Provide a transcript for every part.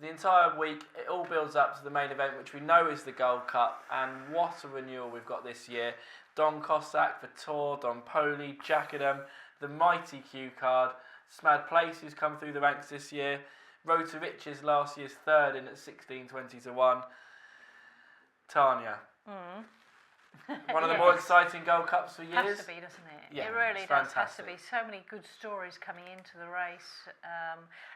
the entire week, it all builds up to the main event, which we know is the Gold Cup, and what a renewal we've got this year. Don Cossack, Vitor, Don Poli, Cheltenham, the mighty Q Card, Smad Place, who's come through the ranks this year, Rotorich's last year's third in at 16-20-1. Tanya. One of the more exciting Gold Cups for years. Has to be, doesn't it? Yeah, it really it's does. fantastic. Has to be. So many good stories coming into the race,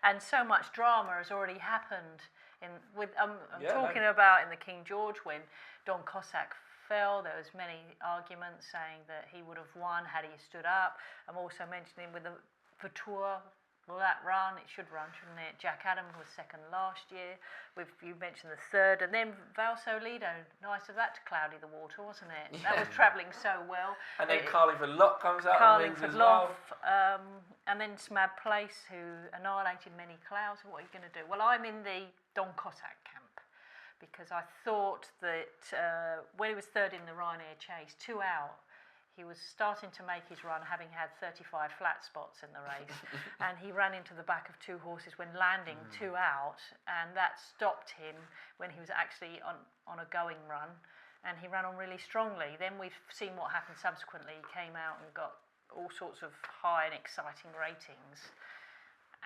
and so much drama has already happened. I'm talking about in the King George when Don Cossack fell. There was many arguments saying that he would have won had he stood up. I'm also mentioning with the Tour. Will that run? It should run, shouldn't it? Jack Adams was second last year. You mentioned the third. And then Valsolido. Nice of that to cloudy the water, wasn't it? That was travelling so well. And then Carlingford Lock comes out and wins as well. And then Smad Place, who annihilated many clouds. What are you going to do? Well, I'm in the Don Cossack camp because I thought that when he was third in the Ryanair Chase, 2 out, he was starting to make his run, having had 35 flat spots in the race, and he ran into the back of 2 horses when landing 2 out, and that stopped him when he was actually on a going run, and he ran on really strongly. Then we've seen what happened subsequently. He came out and got all sorts of high and exciting ratings,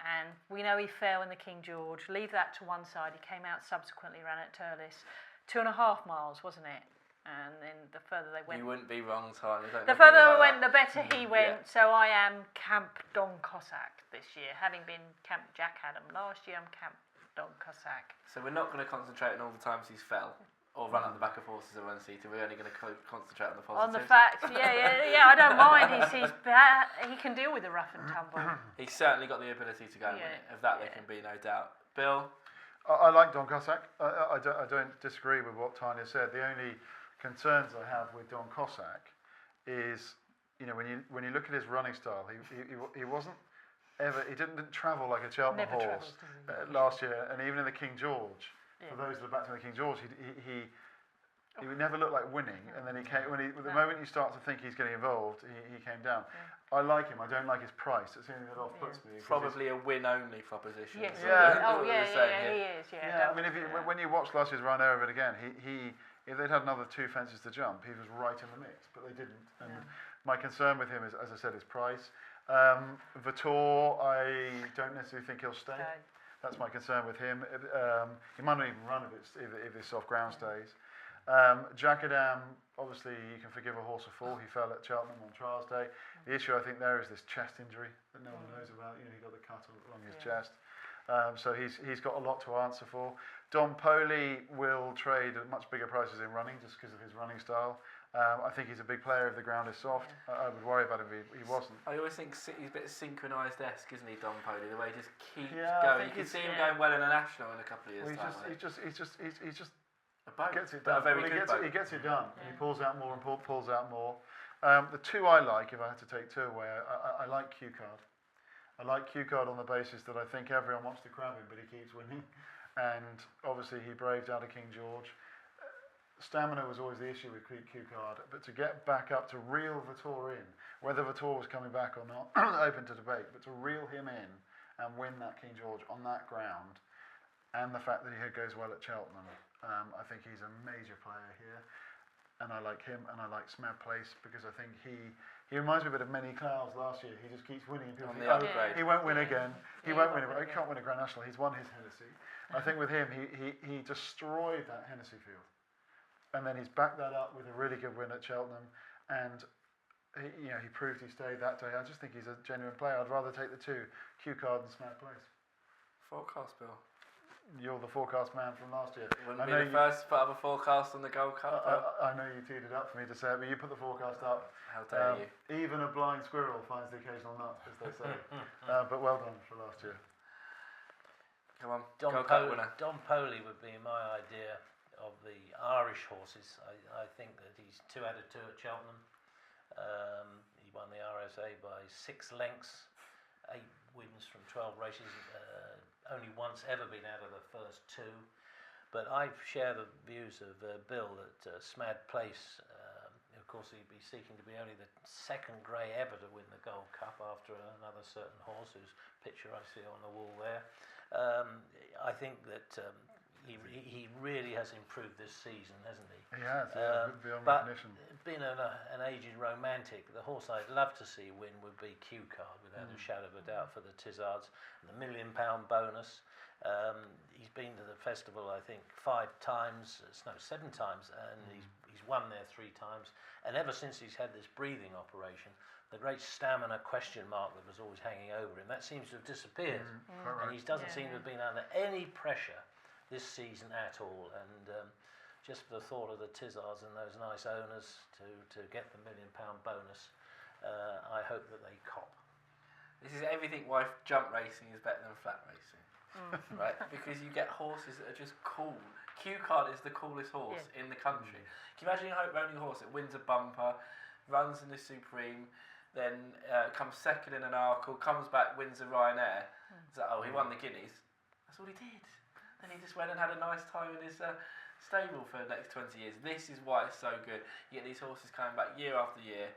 and we know he fell in the King George. Leave that to one side. He came out subsequently, ran at Turles, 2.5 miles, wasn't it? And then the further they went... You wouldn't be wrong, Tanya. The further they went, the better he went. Yeah. So I am Camp Don Cossack this year. Having been Camp Jack Adam last year, I'm Camp Don Cossack. So we're not going to concentrate on all the times he's fell or run up the back of horses at one-seater. We're only going to concentrate on the positives. On the fact, I don't mind. He can deal with the rough and tumble. He's certainly got the ability to go and win it. Of that there can be no doubt. Bill? I like Don Cossack. I don't disagree with what Tanya said. The only concerns I have with Don Cossack is, when you look at his running style, he wasn't ever, he didn't travel like a Cheltenham horse last year, and even in the King George. Yeah. For those that are back to the King George, he never looked like winning, and then the moment you start to think he's getting involved, he came down. Yeah. I like him. I don't like his price. It's the only thing that off-puts me. Probably a win-only proposition. Yes. He is. Yeah. I mean, when you watch last year's run over it again, if they'd had another 2 fences to jump, he was right in the mix, but they didn't. And my concern with him is, as I said, his price. Vitor, I don't necessarily think he'll stay. That's my concern with him. He might not even run if his soft ground stays. Jack Adam, obviously you can forgive a horse a fall. He fell at Cheltenham on trials day. The issue I think there is this chest injury that no one knows about. He got the cut along his chest. So he's got a lot to answer for. Don Poli will trade at much bigger prices in running just because of his running style. I think he's a big player if the ground is soft. I would worry about him if he wasn't. I always think he's a bit synchronised-esque, isn't he, Don Poli? The way he just keeps going. You can see him going well in a national in a couple of years' time. He's just a boat, gets it done. He gets it done. Yeah. He pulls out more and pulls out more. The 2 I like, if I had to take 2 away, I like Q Card. I like Q Card on the basis that I think everyone wants to crab him, but he keeps winning. And obviously he braved out of King George. Stamina was always the issue with Q Card, but to get back up to reel Vitor in, whether Vitor was coming back or not, open to debate, but to reel him in and win that King George on that ground, and the fact that he goes well at Cheltenham, I think he's a major player here. And I like him, and I like Smad Place because I think he reminds me a bit of Many Clouds last year. He just keeps winning. And people think, he won't win again. He won't win. He can't win a Grand National. He's won his Hennessy. I think with him, he destroyed that Hennessy field. And then he's backed that up with a really good win at Cheltenham. And he proved he stayed that day. I just think he's a genuine player. I'd rather take the 2, Q Card and Smad Place. Forecast, Bill. You're the forecast man from last year. Wouldn't be the first to put up a forecast on the Gold Cup. I know you teed it up for me to say it, but you put the forecast up. How dare you? Even a blind squirrel finds the occasional nut, as they say. But well done for last year. Come on, Don Poli would be my idea of the Irish horses. I think that he's 2 out of 2 at Cheltenham. He won the RSA by 6 lengths, 8 wins from 12 races. Only once ever been out of the first 2. But I share the views of Bill that Smad Place, of course he'd be seeking to be only the 2nd grey ever to win the Gold Cup after another certain horse whose picture I see on the wall there. I think that he really has improved this season, hasn't he? He has, beyond But recognition. being an aged romantic, the horse I'd love to see win would be Q Card, without a shadow of a doubt, for the Tizzards. And the £1 million bonus. He's been to the festival, I think, 7 times, and he's won there 3 times. And ever since he's had this breathing operation, the great stamina question mark that was always hanging over him, that seems to have disappeared. And he doesn't seem to have been under any pressure this season at all. And just for the thought of the Tizzards and those nice owners to get the £1 million bonus, I hope that they cop. This is everything why jump racing is better than flat racing. Right? Because you get horses that are just cool. Q Card is the coolest horse in the country. Can you imagine owning a horse that wins a bumper, runs in the Supreme, then comes second in an Arkle, comes back, wins a Ryanair? It's like, oh, he won the Guineas. That's all he did. Then he just went and had a nice time in his stable for the next 20 years. This is why it's so good. You get these horses coming back year after year,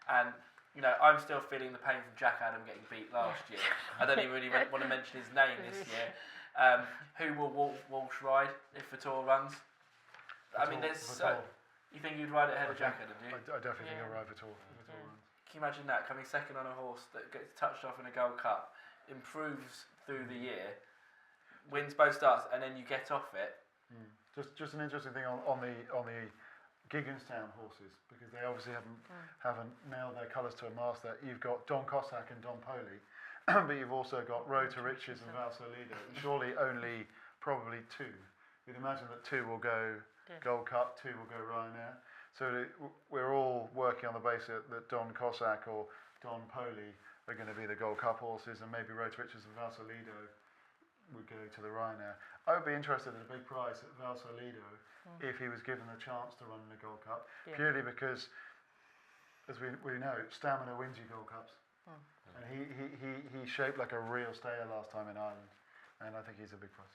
and you know, I'm still feeling the pain from Jack Adam getting beat last year. I don't even really want to mention his name this year. Who will Walsh ride if Vitor runs? I mean, there's so. You think you'd ride it ahead of Jack Adam, do you? I definitely think I'll ride Vitor runs. Can you imagine that, coming second on a horse that gets touched off in a Gold Cup, improves through the year, wins both starts, and then you get off it? Just an interesting thing on the Gigginstown horses, because they obviously haven't nailed their colours to a mast there. You've got Don Cossack and Don Poli, but you've also got Road to Riches and Valsolido. Surely only probably 2. You'd imagine that 2 will go Gold Cup, 2 will go Ryanair. So we're all working on the basis that Don Cossack or Don Poli are going to be the Gold Cup horses, and maybe Road to Riches and Valsolido would go to the Ryanair. I would be interested in a big prize at Valsolido if he was given a chance to run in the Gold Cup, purely because, as we know, stamina wins you Gold Cups. And he shaped like a real stayer last time in Ireland, and I think he's a big prize.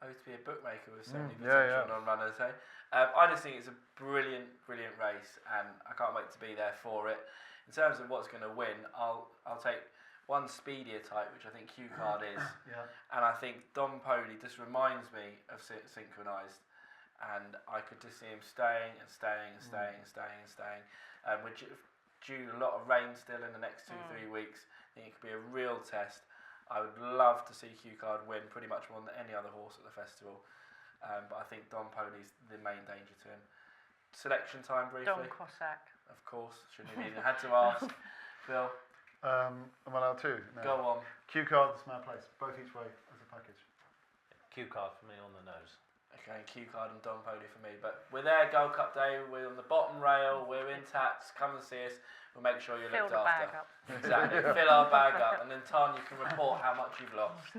I used to be a bookmaker with certainly potential non-runners. Hey? I just think it's a brilliant race, and I can't wait to be there for it. In terms of what's going to win, I'll take one speedier type, which I think Q Card is, and I think Don Poli just reminds me of Synchronised, and I could just see him staying. We're due a lot of rain still in the next 2-3 weeks. I think it could be a real test. I would love to see Q Card win pretty much more than any other horse at the festival, but I think Don Poli's the main danger to him. Selection time briefly. Don Cossack. Of course, shouldn't have even had to ask. Phil. Am I allowed to? No. Go on. Q Card, the Smart Place, both each way as a package. Q Card for me on the nose. Okay, Q Card and Don Poli for me. But we're there, Gold Cup Day. We're on the bottom rail. We're in tats. Come and see us. We'll make sure you're looked after. Fill the bag up. Exactly. Fill our bag up, and then Tanya can report how much you've lost.